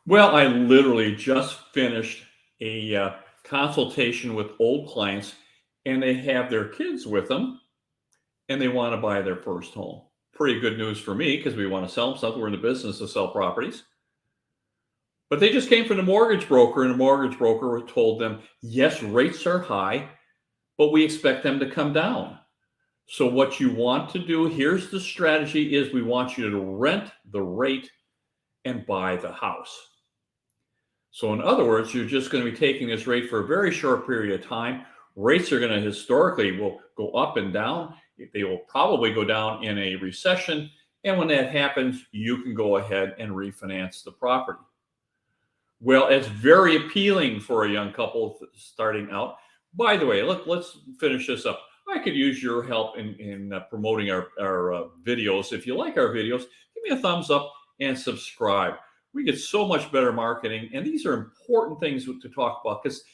Well, I literally just finished a consultation with old clients, and they have their kids with them, and they want to buy their first home. Pretty good news for me because we want to sell them something. We're in the business to sell properties. But they just came from the mortgage broker, and the mortgage broker told them, yes, rates are high, but we expect them to come down. So what you want to do, here's the strategy, is we want you to rent the rate and buy the house. So in other words, you're just going to be taking this rate for a very short period of time. Rates are going to historically will go up and down. They will probably go down in a recession. And when that happens, you can go ahead and refinance the property. Well, it's very appealing for a young couple starting out. By the way, let's finish this up. I could use your help in promoting our videos. If you like our videos, give me a thumbs up and subscribe. We get so much better marketing, and these are important things to talk about because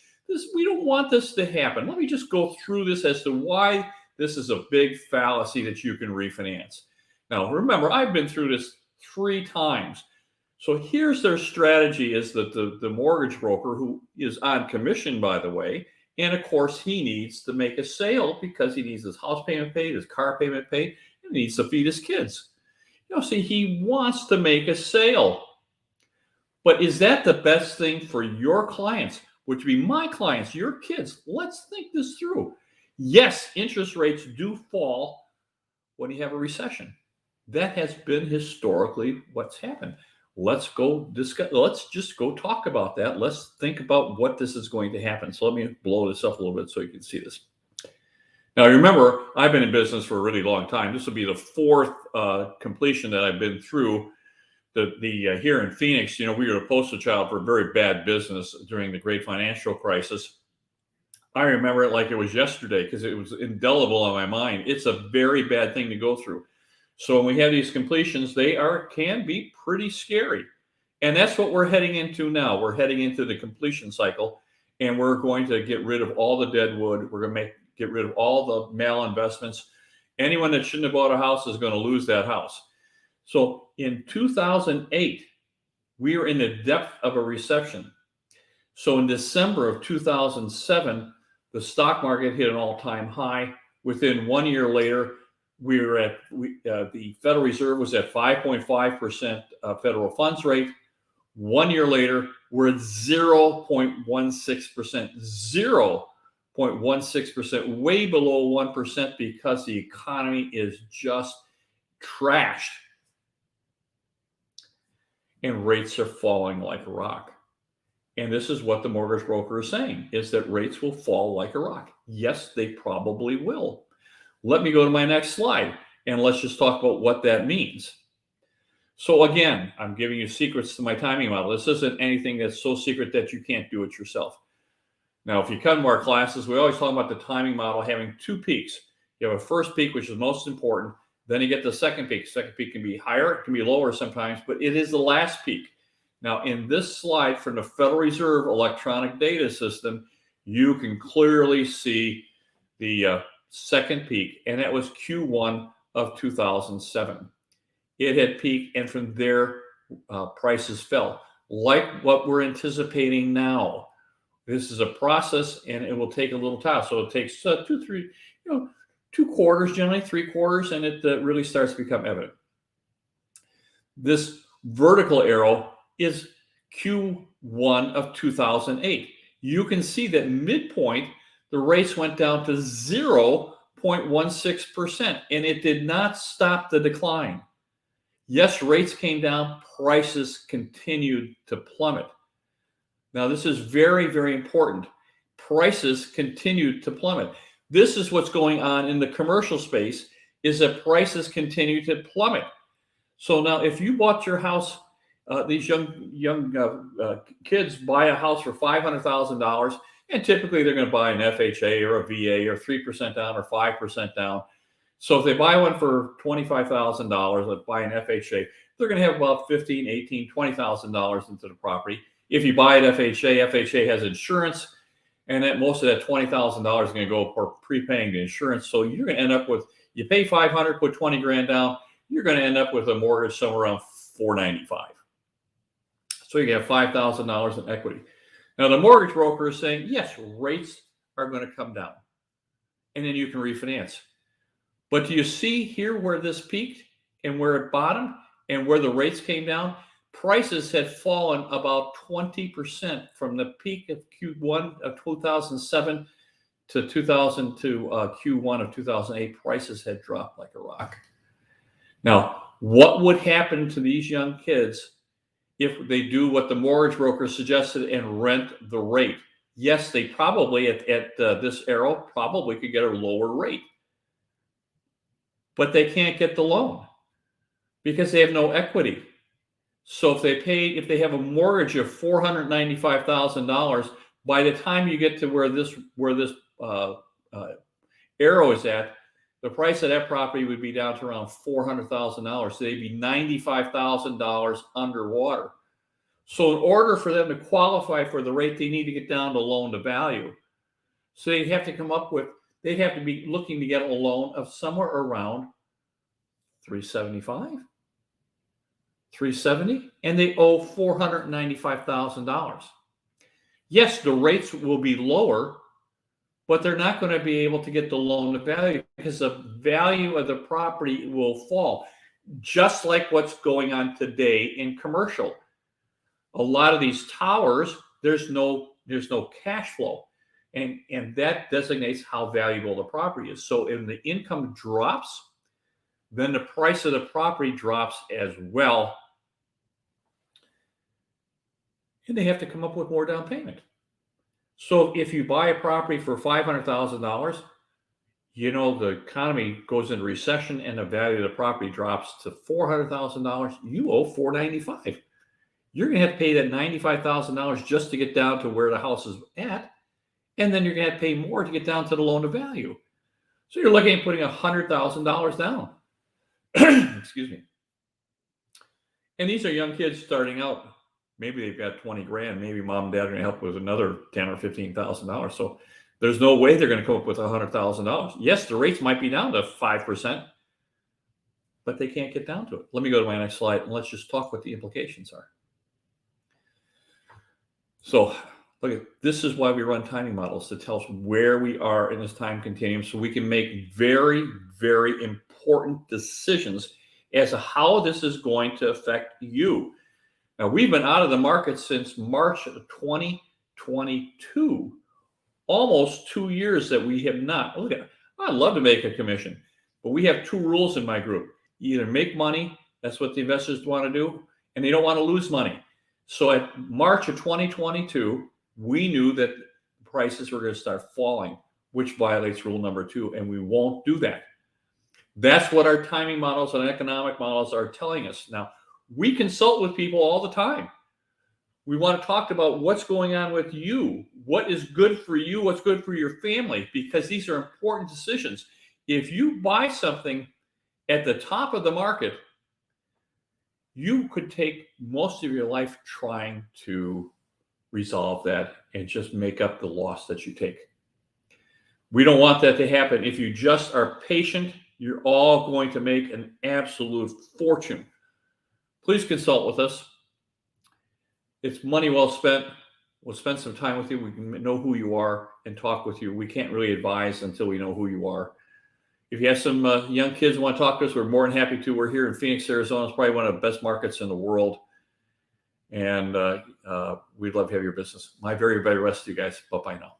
we don't want this to happen. Let me just go through this as to why this is a big fallacy that you can refinance. Now, remember, I've been through this 3 times. So here's their strategy, is that the mortgage broker, who is on commission, by the way, and of course he needs to make a sale because he needs his house payment paid, his car payment paid, and he needs to feed his kids. See, he wants to make a sale. But is that the best thing for your clients, which would be my clients, your kids? Let's think this through. Yes, interest rates do fall when you have a recession. That has been historically what's happened. Let's just go talk about that. Let's think about what this is going to happen. So let me blow this up a little bit so you can see this. Now, remember, I've been in business for a really long time. This will be the 4th completion that I've been through. Here in Phoenix, we were a poster child for very bad business during the great financial crisis. I remember it like it was yesterday because it was indelible on my mind. It's a very bad thing to go through. So when we have these completions, they can be pretty scary. And that's what we're heading into now. We're heading into the completion cycle, and we're going to get rid of all the dead wood. We're going to get rid of all the malinvestments. Anyone that shouldn't have bought a house is going to lose that house. So in 2008, we were in the depth of a recession. So in December of 2007, the stock market hit an all-time high. Within 1 year later, the Federal Reserve was at 5.5% federal funds rate. 1 year later, we're at 0.16%, 0.16%, way below 1% because the economy is just trashed. And rates are falling like a rock. And this is what the mortgage broker is saying, is that rates will fall like a rock. Yes, they probably will. Let me go to my next slide, and let's just talk about what that means. So again, I'm giving you secrets to my timing model. This isn't anything that's so secret that you can't do it yourself. Now, if you come to our classes, we always talk about the timing model having 2 peaks. You have a first peak, which is most important. Then you get the second peak. Second peak can be higher, it can be lower sometimes, but it is the last peak. Now, in this slide from the Federal Reserve electronic data system, you can clearly see the second peak, and that was Q1 of 2007. It had peaked, and from there, prices fell, like what we're anticipating now. This is a process, and it will take a little time. So it takes 2 quarters, generally 3 quarters, and it really starts to become evident. This vertical arrow is Q1 of 2008. You can see that midpoint, the rates went down to 0.16%, and it did not stop the decline. Yes, rates came down, prices continued to plummet. Now, this is very, very important. Prices continued to plummet. This is what's going on in the commercial space, is that prices continue to plummet. So now if you bought your house, these young kids buy a house for $500,000, and typically they're going to buy an FHA or a VA or 3% down or 5% down. So if they buy one for $25,000, like buy an FHA, they're going to have about $15,000, $18,000, $20,000 into the property. If you buy an FHA has insurance, and that most of that $20,000 is going to go for prepaying the insurance. So you're going to end up with, you pay $500, put 20 grand down, you're going to end up with a mortgage somewhere around $495. So you have $5,000 in equity. Now the mortgage broker is saying, yes, rates are going to come down. And then you can refinance. But do you see here where this peaked and where it bottomed and where the rates came down? Prices had fallen about 20% from the peak of Q1 of 2007 to Q1 of 2008. Prices had dropped like a rock. Now, what would happen to these young kids if they do what the mortgage broker suggested and rent the rate? Yes, they probably at this arrow probably could get a lower rate, but they can't get the loan because they have no equity. So if they have a mortgage of $495,000, by the time you get to where this arrow is at, the price of that property would be down to around $400,000. So they'd be $95,000 underwater. So in order for them to qualify for the rate, they need to get down to loan to value. So they'd have to be looking to get a loan of somewhere around 375, 370, and they owe $495,000. Yes, the rates will be lower, but they're not going to be able to get the loan to value because the value of the property will fall, just like what's going on today in commercial. A lot of these towers, there's no cash flow, and that designates how valuable the property is. So if the income drops, then the price of the property drops as well, and they have to come up with more down payment. So if you buy a property for $500,000, the economy goes into recession and the value of the property drops to $400,000, you owe $495,000. You're going to have to pay that $95,000 just to get down to where the house is at, and then you're going to have to pay more to get down to the loan to value. So you're looking at putting $100,000 down. Excuse me. And these are young kids starting out. Maybe they've got 20 grand. Maybe mom and dad are going to help with another $10,000 or $15,000. So there's no way they're going to come up with $100,000. Yes, the rates might be down to 5%, but they can't get down to it. Let me go to my next slide and let's just talk what the implications are. So look, this is why we run timing models to tell us where we are in this time continuum so we can make very, very important decisions as to how this is going to affect you. Now, we've been out of the market since March of 2022, almost 2 years that we have not. Look at it. I'd love to make a commission, but we have two rules in my group. You either make money, that's what the investors want to do, and they don't want to lose money. So at March of 2022, we knew that prices were going to start falling, which violates rule number 2, and we won't do that. That's what our timing models and economic models are telling us. Now, we consult with people all the time. We want to talk about what's going on with you, what is good for you, what's good for your family, because these are important decisions. If you buy something at the top of the market, you could take most of your life trying to resolve that and just make up the loss that you take. We don't want that to happen. If you just are patient, you're all going to make an absolute fortune. Please consult with us. It's money well spent. We'll spend some time with you. We can know who you are and talk with you. We can't really advise until we know who you are. If you have some young kids who want to talk to us, we're more than happy to. We're here in Phoenix, Arizona. It's probably one of the best markets in the world. And we'd love to have your business. My very, very best to you guys. Bye-bye now.